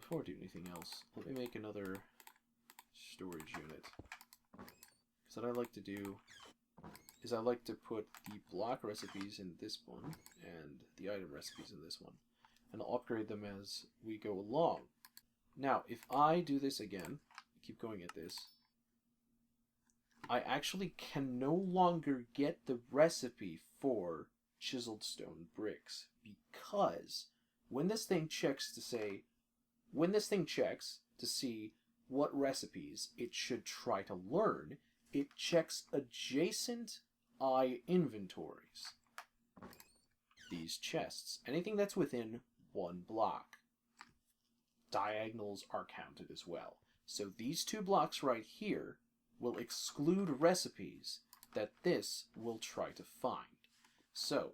before I do anything else, let me make another storage unit. Because what I like to do is I like to put the block recipes in this one and the item recipes in this one. And I'll upgrade them as we go along. Now, if I do this again, keep going at this, I actually can no longer get the recipe for chiseled stone bricks because when this thing checks to see what recipes it should try to learn, it checks adjacent eye inventories. These chests, anything that's within one block. Diagonals are counted as well. So these two blocks right here will exclude recipes that this will try to find. So,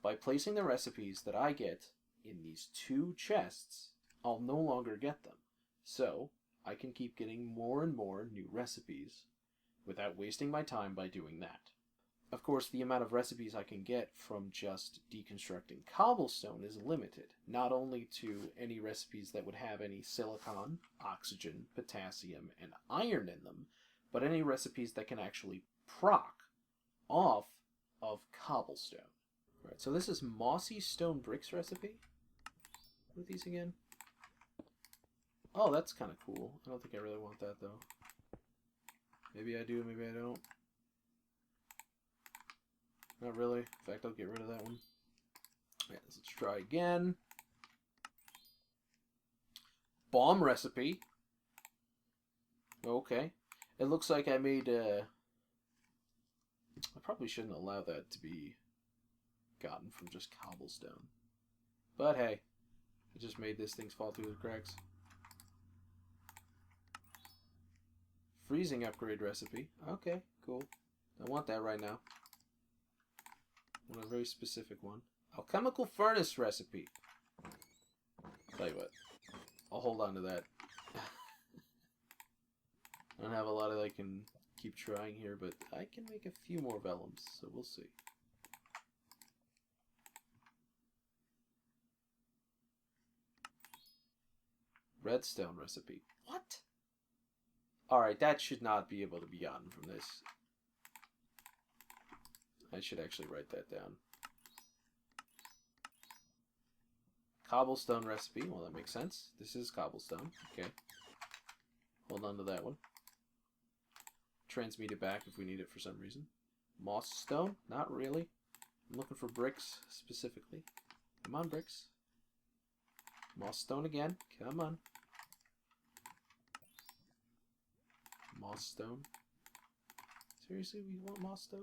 by placing the recipes that I get in these two chests, I'll no longer get them. So, I can keep getting more and more new recipes without wasting my time by doing that. Of course, the amount of recipes I can get from just deconstructing cobblestone is limited, not only to any recipes that would have any silicon, oxygen, potassium, and iron in them, but any recipes that can actually proc off of cobblestone. Right, so this is mossy stone bricks recipe. What are these again? Oh, that's kind of cool. I don't think I really want that, though. Maybe I do, maybe I don't. Not really. In fact, I'll get rid of that one. Yeah, let's try again. Bomb recipe. Okay. It looks like I made I probably shouldn't allow that to be gotten from just cobblestone. But hey, I just made this thing fall through the cracks. Freezing upgrade recipe. Okay, cool. I want that right now. I want a very specific one. Alchemical furnace recipe. Tell you what, I'll hold on to that. I don't have a lot of I can keep trying here, but I can make a few more vellums, so we'll see. Redstone recipe. What? Alright, that should not be able to be gotten from this. I should actually write that down. Cobblestone recipe. Well, that makes sense. This is cobblestone. Okay. Hold on to that one. Transmute it back if we need it for some reason. Moss stone? Not really. I'm looking for bricks specifically. Come on, bricks. Moss stone again. Come on. Moss stone. Seriously, we want moss stone?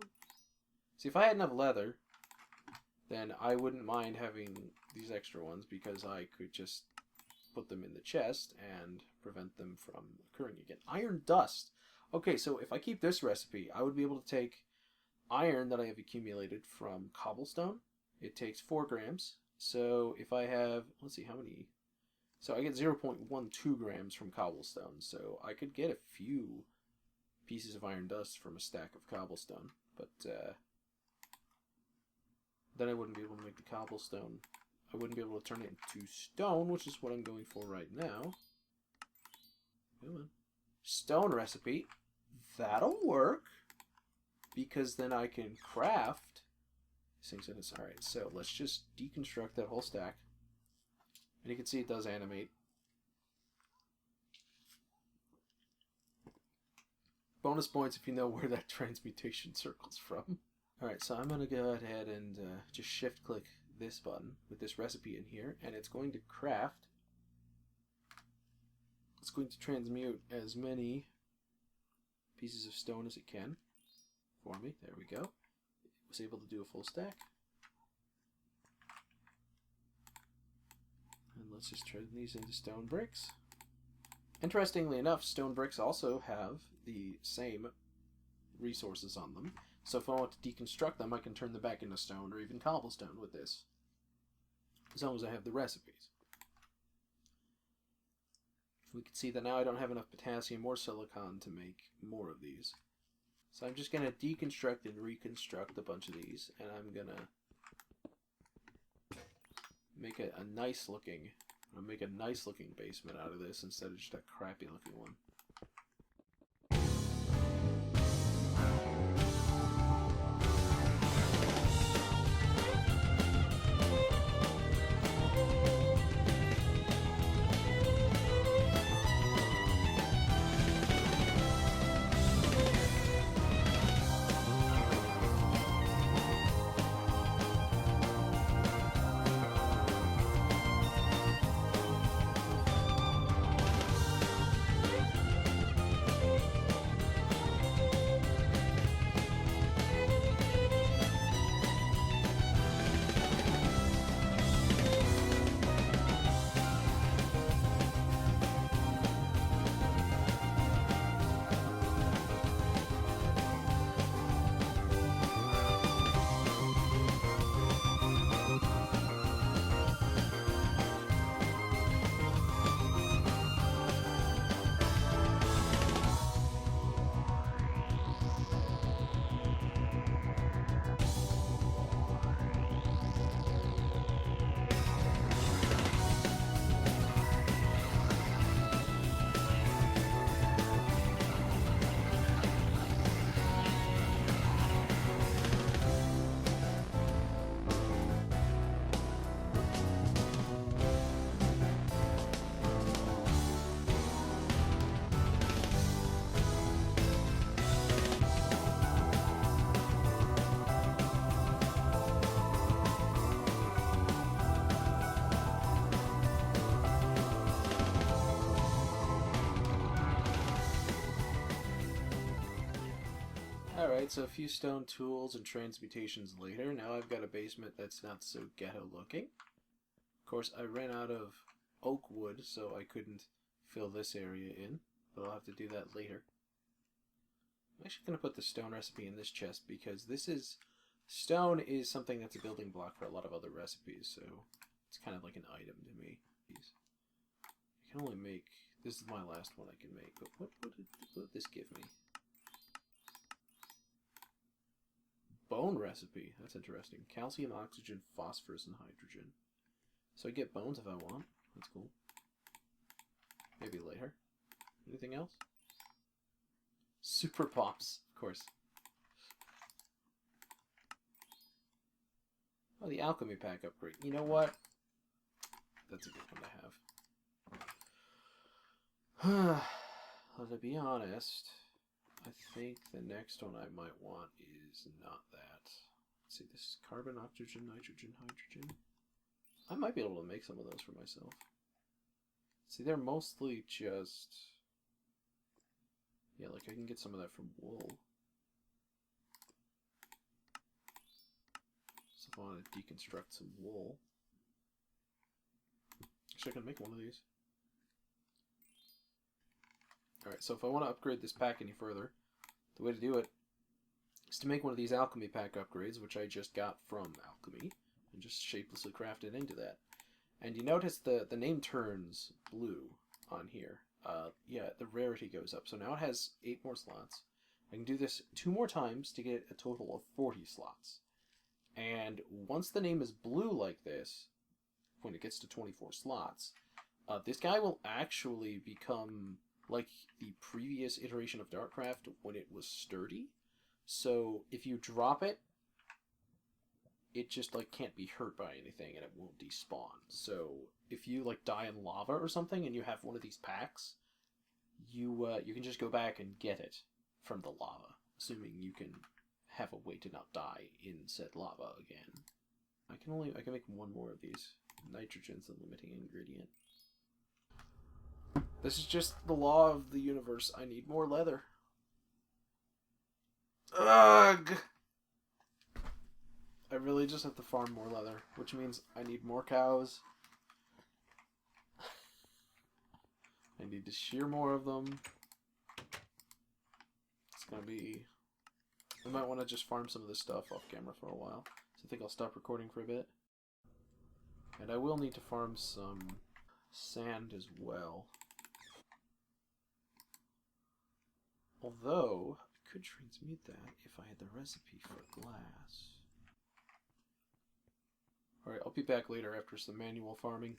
See, if I had enough leather, then I wouldn't mind having these extra ones because I could just put them in the chest and prevent them from occurring again. Iron dust. Okay, so if I keep this recipe, I would be able to take iron that I have accumulated from cobblestone. It takes 4 grams. So if I have, let's see, how many? So I get 0.12 grams from cobblestone. So I could get a few pieces of iron dust from a stack of cobblestone. But then I wouldn't be able to make the cobblestone. I wouldn't be able to turn it into stone, which is what I'm going for right now. Come on. Stone recipe. That'll work. Because then I can craft things in this. Alright, so let's just deconstruct that whole stack. And you can see it does animate. Bonus points if you know where that transmutation circle's from. Alright, so I'm going to go ahead and just shift click this button with this recipe in here, and it's going to craft. It's going to transmute as many pieces of stone as it can for me. There we go. It was able to do a full stack. And let's just turn these into stone bricks. Interestingly enough, stone bricks also have the same resources on them. So if I want to deconstruct them, I can turn them back into stone or even cobblestone with this. As long as I have the recipes. We can see that now I don't have enough potassium or silicon to make more of these. So I'm just going to deconstruct and reconstruct a bunch of these. And I'm going to make a nice looking I'll make a nice looking basement out of this instead of just a crappy looking one. Alright, so a few stone tools and transmutations later. Now I've got a basement that's not so ghetto looking. Of course, I ran out of oak wood, so I couldn't fill this area in, but I'll have to do that later. I'm actually going to put the stone recipe in this chest because stone is something that's a building block for a lot of other recipes, so it's kind of like an item to me. I can only make, this is my last one I can make, but what would this give me? Bone recipe. That's interesting. Calcium, oxygen, phosphorus, and hydrogen. So I get bones if I want. That's cool. Maybe later. Anything else? Super pops, of course. Oh, the alchemy pack upgrade. You know what? That's a good one to have. Well, to be honest, I think the next one I might want is not that. Let's see, this is carbon, oxygen, nitrogen, hydrogen. I might be able to make some of those for myself. See, they're mostly just... Yeah, like I can get some of that from wool. So if I want to deconstruct some wool... Actually, I can make one of these. Alright, so if I want to upgrade this pack any further, the way to do it is to make one of these alchemy pack upgrades, which I just got from alchemy, and just shapelessly craft it into that. And you notice the name turns blue on here. Yeah, the rarity goes up. So now it has 8 more slots. I can do this 2 more times to get a total of 40 slots. And once the name is blue like this, when it gets to 24 slots, this guy will actually become like the previous iteration of Darkcraft when it was sturdy. So if you drop it, it just like can't be hurt by anything and it won't despawn. So if you like die in lava or something and you have one of these packs, you can just go back and get it from the lava, assuming you can have a way to not die in said lava again. I can make 1 more of these. Nitrogen's the limiting ingredient. This is just the law of the universe. I need more leather. Ugh! I really just have to farm more leather, which means I need more cows. I need to shear more of them. It's gonna be... I might want to just farm some of this stuff off camera for a while. So I think I'll stop recording for a bit. And I will need to farm some sand as well. Although, I could transmute that if I had the recipe for glass. Alright, I'll be back later after some manual farming.